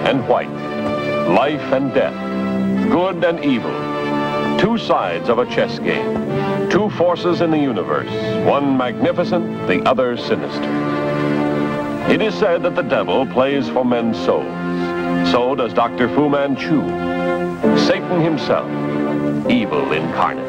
and white, life and death, good and evil. Two sides of a chess game. Two forces in the universe, one magnificent, the other sinister. It is said that the devil plays for men's souls. So does Dr. Fu Manchu, Satan himself, evil incarnate.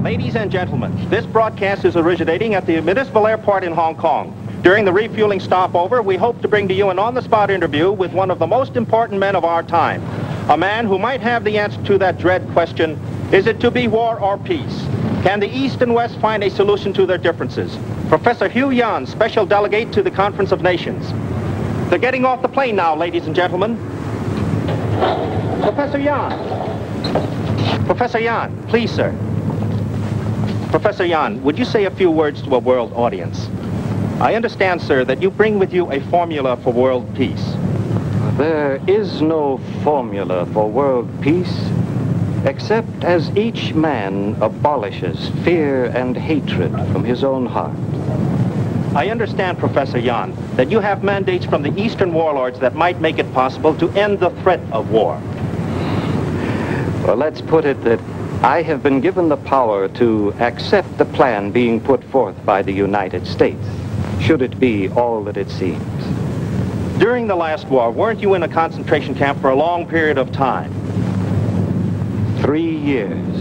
Ladies and gentlemen, this broadcast is originating at the Municipal Airport in Hong Kong. During the refueling stopover, we hope to bring to you an on-the-spot interview with one of the most important men of our time. A man who might have the answer to that dread question, is it to be war or peace? Can the East and West find a solution to their differences? Professor Hugh Yan, Special Delegate to the Conference of Nations. They're getting off the plane now, ladies and gentlemen. Professor Yan. Professor Yan, please, sir. Professor Yan, would you say a few words to a world audience? I understand, sir, that you bring with you a formula for world peace. There is no formula for world peace, except as each man abolishes fear and hatred from his own heart. I understand, Professor Yan, that you have mandates from the Eastern warlords that might make it possible to end the threat of war. Well, let's put it that I have been given the power to accept the plan being put forth by the United States, should it be all that it seems. During the last war, weren't you in a concentration camp for a long period of time? 3 years.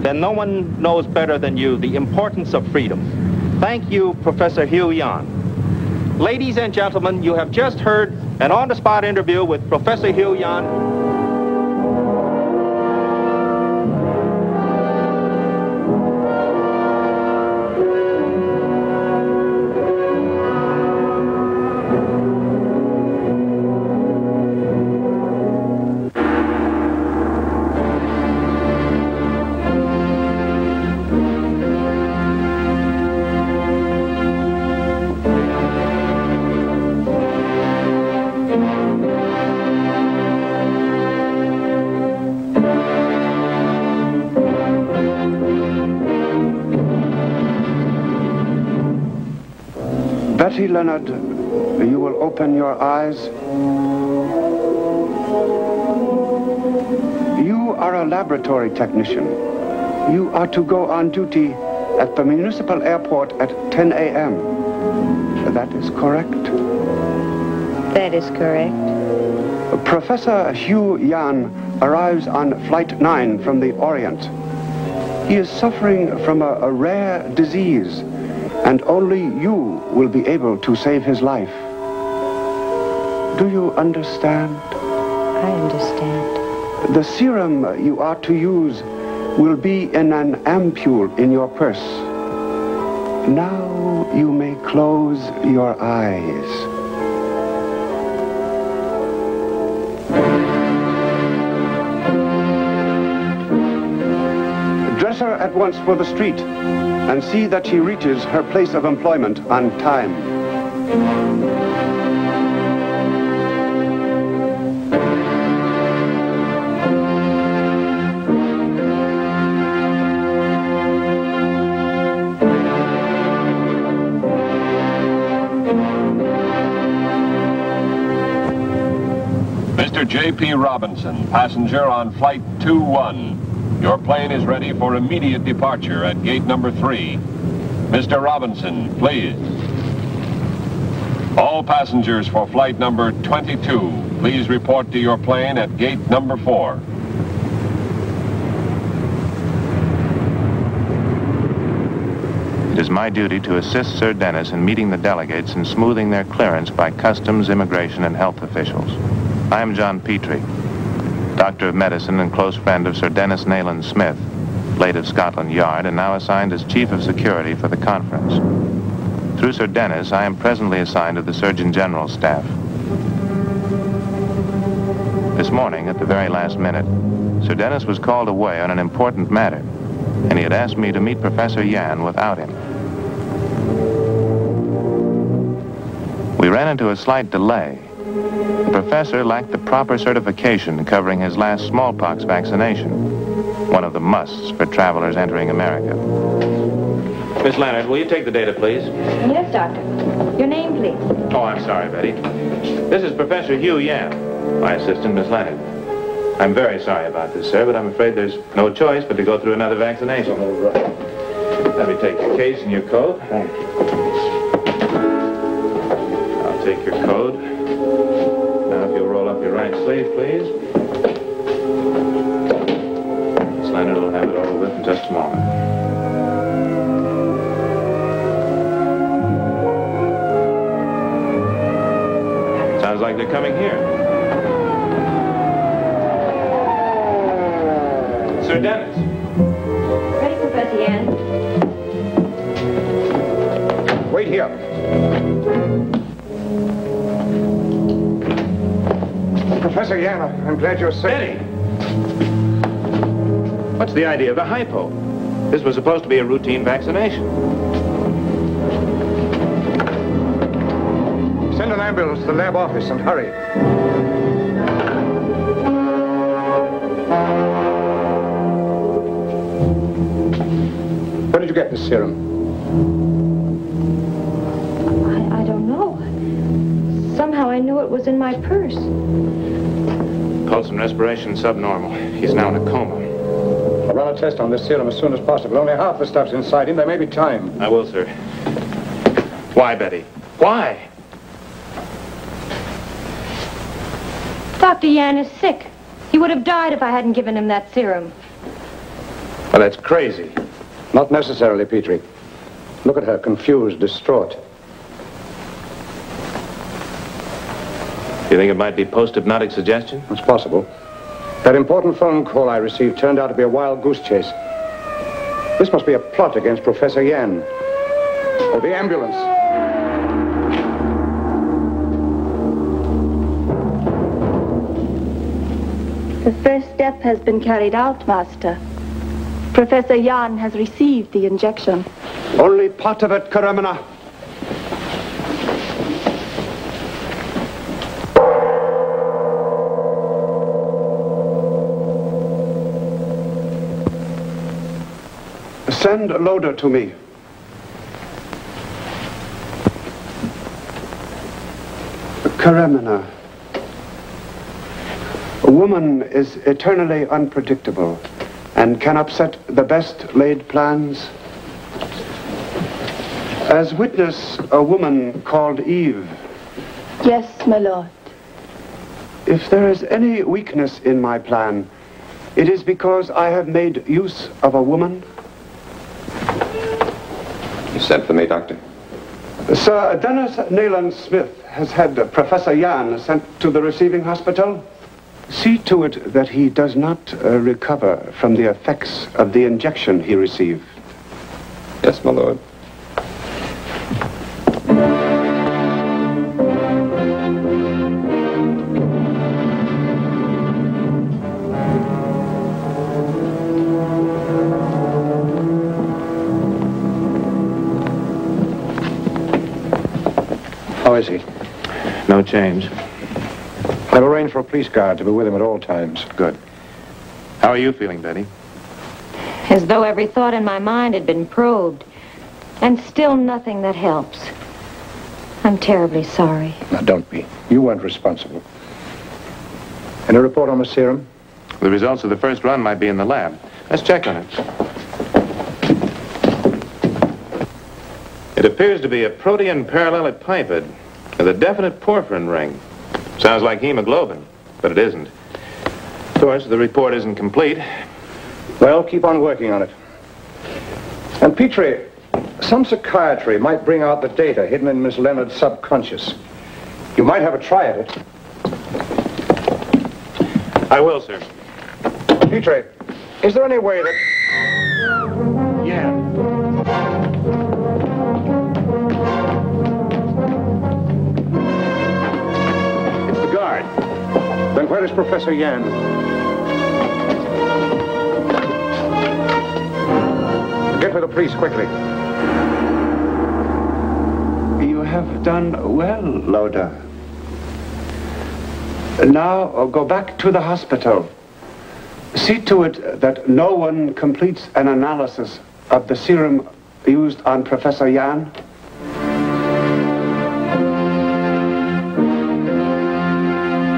Then no one knows better than you the importance of freedom. Thank you, Professor Hugh Yan. Ladies and gentlemen, you have just heard an on-the-spot interview with Professor Hugh Yan. Betty Leonard, you will open your eyes. You are a laboratory technician. You are to go on duty at the municipal airport at 10 a.m. That is correct? That is correct. Professor Hugh Yan arrives on Flight 9 from the Orient. He is suffering from a rare disease, and only you will be able to save his life. Do you understand? I understand. The serum you are to use will be in an ampule in your purse. Now you may close your eyes. Dress her at once for the street, and see that she reaches her place of employment on time. Mr. J.P. Robinson, passenger on Flight 21. Your plane is ready for immediate departure at gate number 3. Mr. Robinson, please. All passengers for flight number 22, please report to your plane at gate number 4. It is my duty to assist Sir Dennis in meeting the delegates and smoothing their clearance by customs, immigration, and health officials. I am John Petrie, Doctor of Medicine and close friend of Sir Dennis Nayland Smith, late of Scotland Yard and now assigned as Chief of Security for the conference. Through Sir Dennis, I am presently assigned to the Surgeon General's staff. This morning, at the very last minute, Sir Dennis was called away on an important matter, and he had asked me to meet Professor Yan without him. We ran into a slight delay. The professor lacked the proper certification covering his last smallpox vaccination, one of the musts for travelers entering America. Miss Leonard, will you take the data, please? Yes, Doctor. Your name, please. Oh, I'm sorry, Betty. This is Professor Hugh Yan, my assistant, Miss Leonard. I'm very sorry about this, sir, but I'm afraid there's no choice but to go through another vaccination. All right. Let me take your case and your coat. Thank you. I'll take your code. Now, if you'll roll up your right sleeve, please. Miss Leonard will have it over with in just a moment. Sounds like they're coming here. Sir Dennis. Ready, Professor Yan? Wait here. Professor Yan, I'm glad you're safe. Betty! What's the idea of a hypo? This was supposed to be a routine vaccination. Send an ambulance to the lab office and hurry. Where did you get this serum? I don't know. Somehow I knew it was in my purse. Pulse and respiration subnormal. He's now in a coma. I'll run a test on this serum as soon as possible. Only half the stuff's inside him. There may be time. I will, sir. Why, Betty? Why? Dr. Yan is sick. He would have died if I hadn't given him that serum. Well, that's crazy. Not necessarily, Petrie. Look at her, confused, distraught. You think it might be post-hypnotic suggestion? It's possible. That important phone call I received turned out to be a wild goose chase. This must be a plot against Professor Yan. Or the ambulance. The first step has been carried out, Master. Professor Yan has received the injection. Only part of it, Karamana. Send a loader to me. Karamana. A woman is eternally unpredictable and can upset the best laid plans. As witness a woman called Eve. Yes, my lord. If there is any weakness in my plan, it is because I have made use of a woman. You sent for me, Doctor? Sir Dennis Nayland Smith has had Professor Yan sent to the receiving hospital. See to it that he does not recover from the effects of the injection he received. Yes, my lord. How is he? No change. I've arranged for a police guard to be with him at all times. Good. How are you feeling, Betty? As though every thought in my mind had been probed. And still nothing that helps. I'm terribly sorry. Now, don't be. You weren't responsible. Any report on the serum? The results of the first run might be in the lab. Let's check on it. It appears to be a protein parallelepiped with a definite porphyrin ring. Sounds like hemoglobin, but it isn't. Of course, the report isn't complete. Well, keep on working on it. And Petrie, some psychiatry might bring out the data hidden in Miss Leonard's subconscious. You might have a try at it. I will, sir. Petrie, is there any way that... Yan. It's the guard. Then where is Professor Yan? Get for the police quickly. You have done well, Loda. Now go back to the hospital. See to it that no one completes an analysis of the serum used on Professor Yan.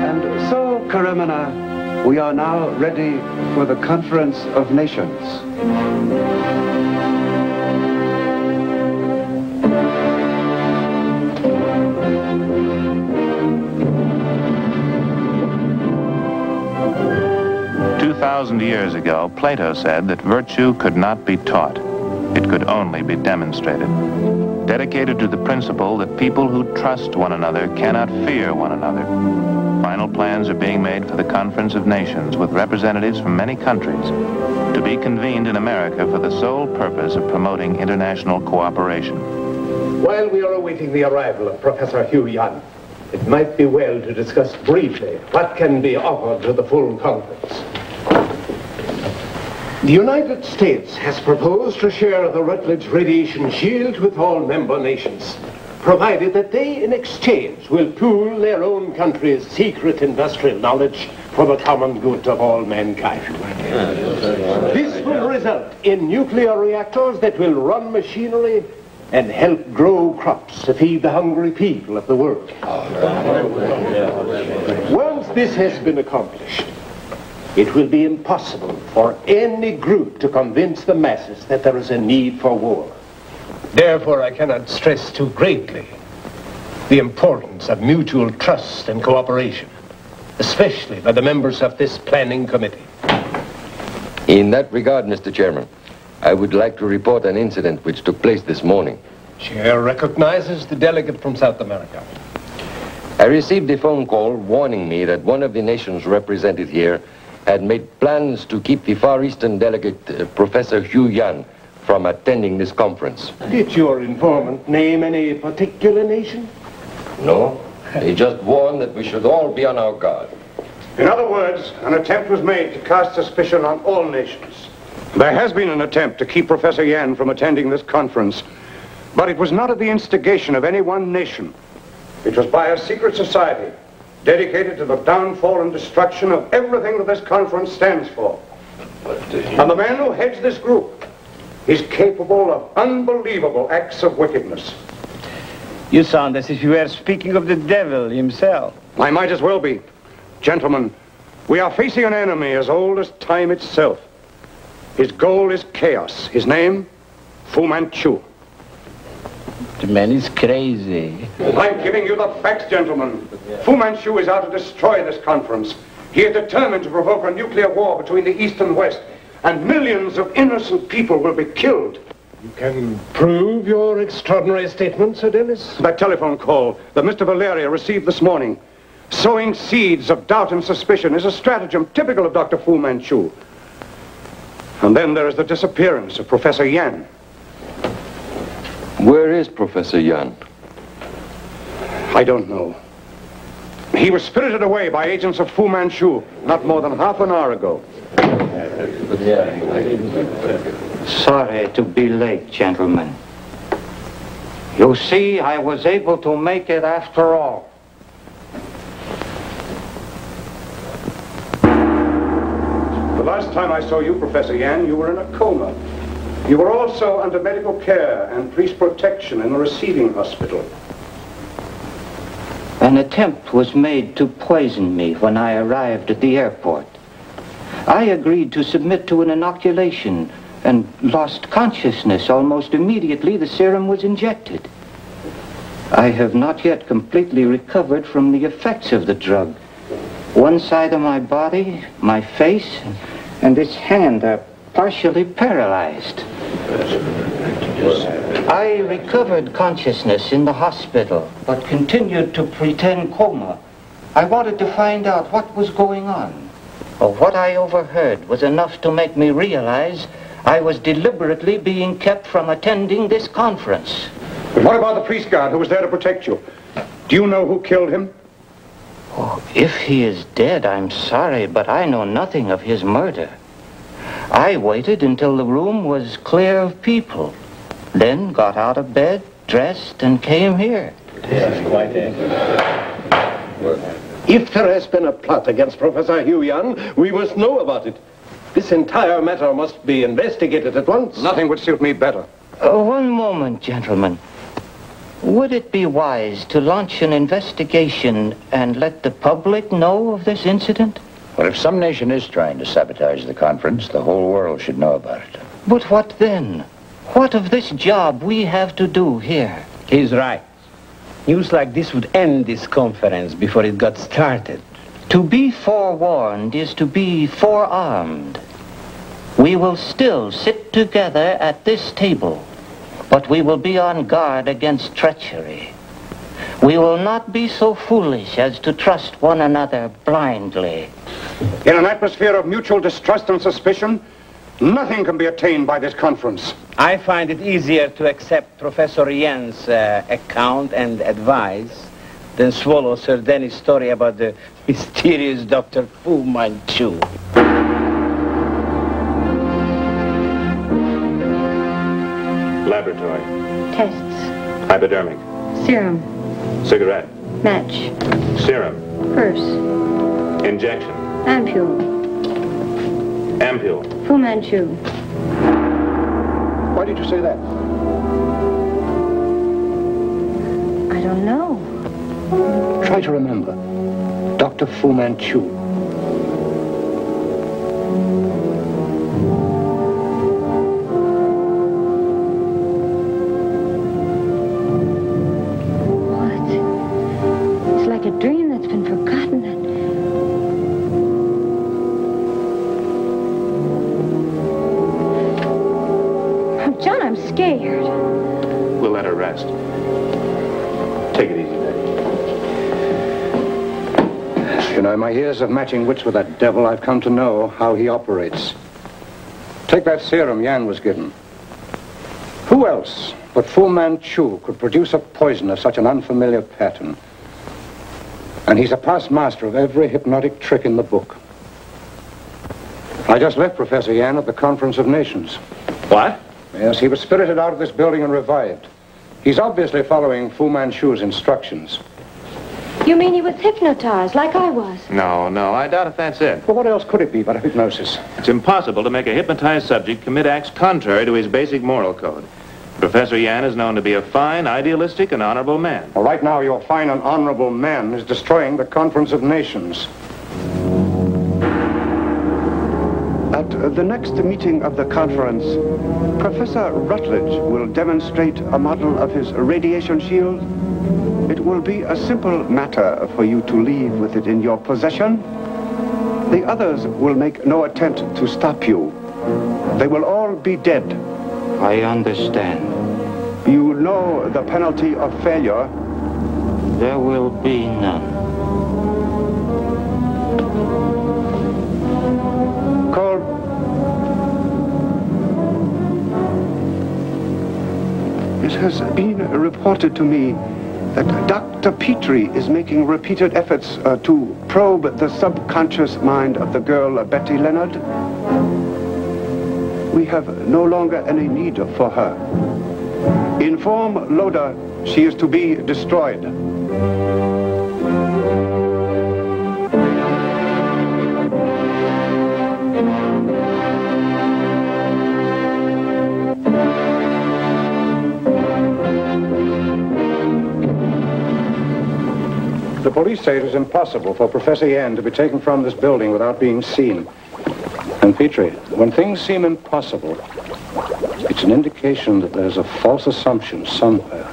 And so, Karimana, we are now ready for the Conference of Nations. 2,000 years ago, Plato said that virtue could not be taught. It could only be demonstrated. Dedicated to the principle that people who trust one another cannot fear one another. Final plans are being made for the Conference of Nations with representatives from many countries to be convened in America for the sole purpose of promoting international cooperation. While we are awaiting the arrival of Professor Hugh Yan, it might be well to discuss briefly what can be offered to the full conference. The United States has proposed to share the Rutledge radiation shield with all member nations, provided that they, in exchange, will pool their own country's secret industrial knowledge for the common good of all mankind. This will result in nuclear reactors that will run machinery and help grow crops to feed the hungry people of the world. Once this has been accomplished, it will be impossible for any group to convince the masses that there is a need for war. Therefore, I cannot stress too greatly the importance of mutual trust and cooperation, especially by the members of this planning committee. In that regard, Mr. Chairman, I would like to report an incident which took place this morning. Chair recognizes the delegate from South America. I received a phone call warning me that one of the nations represented here had made plans to keep the Far Eastern delegate, Professor Hugh Yan, from attending this conference. Did your informant name any particular nation? No. He just warned that we should all be on our guard. In other words, an attempt was made to cast suspicion on all nations. There has been an attempt to keep Professor Yan from attending this conference, but it was not at the instigation of any one nation. It was by a secret society dedicated to the downfall and destruction of everything that this conference stands for. And the man who heads this group is capable of unbelievable acts of wickedness. You sound as if you were speaking of the devil himself. I might as well be. Gentlemen, we are facing an enemy as old as time itself. His goal is chaos. His name, Fu Manchu. The man is crazy. I'm giving you the facts, gentlemen. Fu Manchu is out to destroy this conference. He is determined to provoke a nuclear war between the East and West, and millions of innocent people will be killed. You can prove your extraordinary statement, Sir Dennis? That telephone call that Mr. Valeria received this morning, sowing seeds of doubt and suspicion, is a stratagem typical of Dr. Fu Manchu. And then there is the disappearance of Professor Yan. Where is Professor Yan? I don't know. He was spirited away by agents of Fu Manchu not more than half an hour ago. Sorry to be late, gentlemen. You see, I was able to make it after all. The last time I saw you, Professor Yan, you were in a coma. You were also under medical care and police protection in the receiving hospital. An attempt was made to poison me when I arrived at the airport. I agreed to submit to an inoculation and lost consciousness almost immediately the serum was injected. I have not yet completely recovered from the effects of the drug. One side of my body, my face, and this hand are partially paralyzed. I recovered consciousness in the hospital, but continued to pretend coma. I wanted to find out what was going on. But what I overheard was enough to make me realize I was deliberately being kept from attending this conference. But what about the priest guard who was there to protect you? Do you know who killed him? Oh, if he is dead, I'm sorry, but I know nothing of his murder. I waited until the room was clear of people, then got out of bed, dressed, and came here. If there has been a plot against Professor Hugh Yan, we must know about it. This entire matter must be investigated at once. Nothing would suit me better. One moment, gentlemen. Would it be wise to launch an investigation and let the public know of this incident? Well, if some nation is trying to sabotage the conference, the whole world should know about it. But what then? What of this job we have to do here? He's right. News like this would end this conference before it got started. To be forewarned is to be forearmed. We will still sit together at this table, but we will be on guard against treachery. We will not be so foolish as to trust one another blindly. In an atmosphere of mutual distrust and suspicion, nothing can be attained by this conference. I find it easier to accept Professor Yan's account and advice than swallow Sir Dennis' story about the mysterious Dr. Fu Manchu. Laboratory. Tests. Hypodermic. Serum. Cigarette. Match. Serum. Purse. Injection. Ampule. Ampule. Fu Manchu. Why did you say that? I don't know. Try to remember. Dr. Fu Manchu. What? It's like a dream that's been forgotten. Oh, John, I'm scared. We'll let her rest. Take it easy, Betty. You know, in my years of matching wits with that devil, I've come to know how he operates. Take that serum Yan was given. Who else but Fu Manchu could produce a poison of such an unfamiliar pattern? And he's a past master of every hypnotic trick in the book. I just left Professor Yan at the Conference of Nations. What? Yes, he was spirited out of this building and revived. He's obviously following Fu Manchu's instructions. You mean he was hypnotized, like I was? No, I doubt if that's it. Well, what else could it be but a hypnosis? It's impossible to make a hypnotized subject commit acts contrary to his basic moral code. Professor Yan is known to be a fine, idealistic, and honorable man. Well, right now, your fine and honorable man is destroying the Conference of Nations. At the next meeting of the conference, Professor Rutledge will demonstrate a model of his radiation shield. It will be a simple matter for you to leave with it in your possession. The others will make no attempt to stop you. They will all be dead. I understand. You know the penalty of failure. There will be none. Cole. It has been reported to me that Dr. Petrie is making repeated efforts to probe the subconscious mind of the girl Betty Leonard. We have no longer any need for her. Inform Loda she is to be destroyed. The police say it is impossible for Professor Yan to be taken from this building without being seen. And Petrie, when things seem impossible, it's an indication that there's a false assumption somewhere.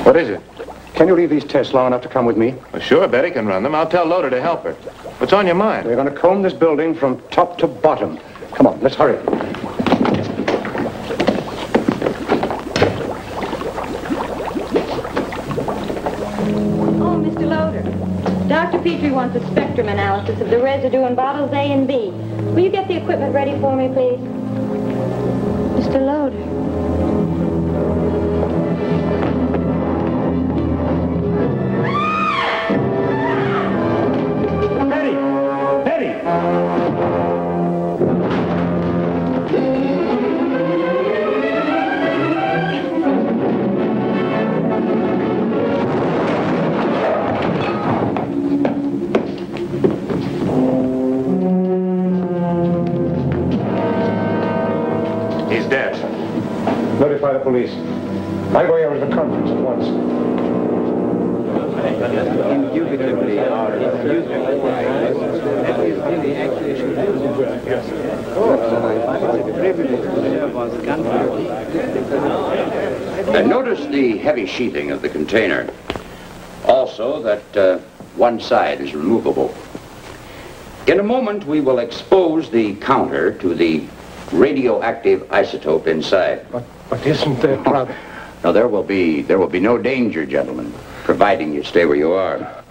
What is it? Can you leave these tests long enough to come with me? Well, sure, Betty can run them. I'll tell Loda to help her. What's on your mind? We're going to comb this building from top to bottom. Come on, let's hurry. Oh, Mr. Loder. Dr. Dr. Petrie wants a spectrum analysis of the residue in bottles A and B. Will you get the equipment ready for me, please? Mr. Loader. Notify the police. I'm going over to the conference at once. Notice the heavy sheathing of the container. Also that one side is removable. In a moment, we will expose the counter to the radioactive isotope inside. But isn't there trouble? No, there will be no danger, gentlemen, providing you stay where you are.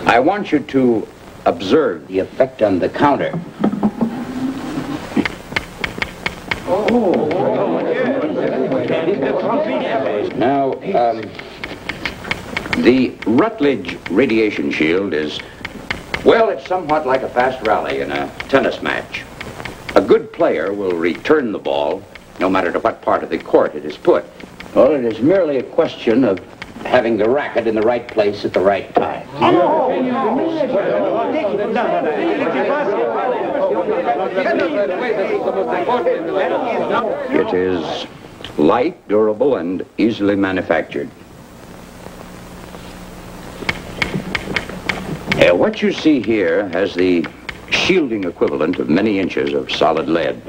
I want you to observe the effect on the counter. Now, the Rutledge radiation shield is, well, it's somewhat like a fast rally in a tennis match. A good player will return the ball, no matter to what part of the court it is put. Well, it is merely a question of having the racket in the right place at the right time. It is light, durable, and easily manufactured. What you see here has the shielding equivalent of many inches of solid lead.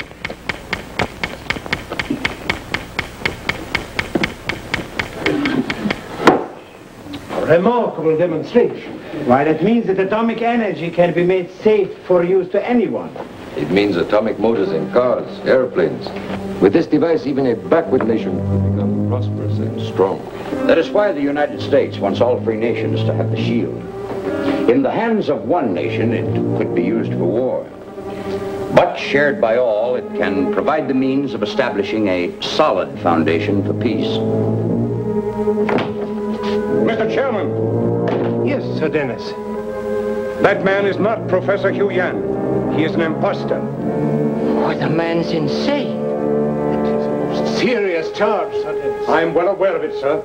A remarkable demonstration. Why, that means that atomic energy can be made safe for use to anyone. It means atomic motors in cars, airplanes. With this device, even a backward nation could become prosperous and strong. That is why the United States wants all free nations to have the shield. In the hands of one nation, it could be used for war. But shared by all, it can provide the means of establishing a solid foundation for peace. Mr. Chairman. Yes, Sir Dennis. That man is not Professor Hugh Yan. He is an imposter. Oh, the man's insane. It is a most serious charge, Sir Dennis. I'm well aware of it, sir.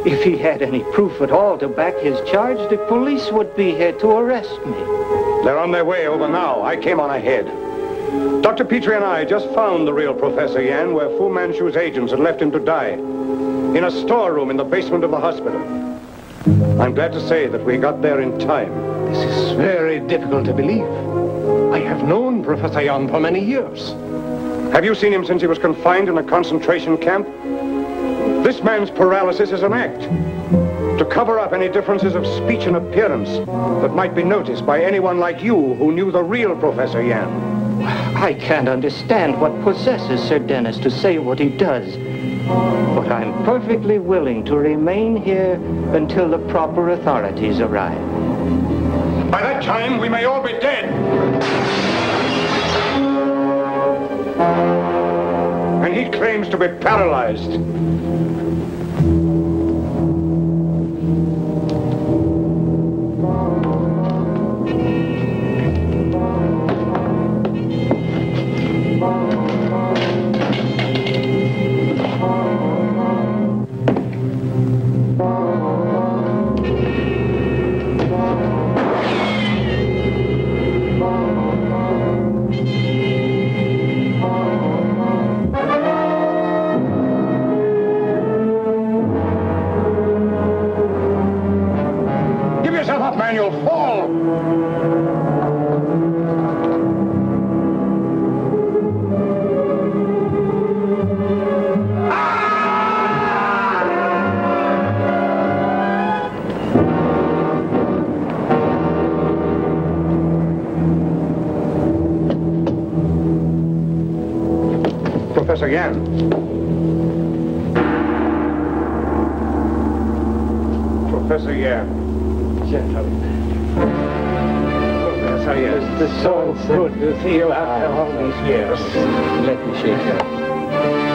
If he had any proof at all to back his charge, the police would be here to arrest me. They're on their way over now. I came on ahead. Dr. Petrie and I just found the real Professor Yan where Fu Manchu's agents had left him to die. In a storeroom in the basement of the hospital. I'm glad to say that we got there in time. This is very difficult to believe. I have known Professor Yan for many years. Have you seen him since he was confined in a concentration camp? This man's paralysis is an act to cover up any differences of speech and appearance that might be noticed by anyone like you who knew the real Professor Yan. I can't understand what possesses Sir Dennis to say what he does. But I'm perfectly willing to remain here until the proper authorities arrive. By that time, we may all be dead. And he claims to be paralyzed. Man, you'll fall! Professor Yan. Professor Yan. Gentlemen. Professor Jens. It's so good to see you after all these years. Let me shake your hand.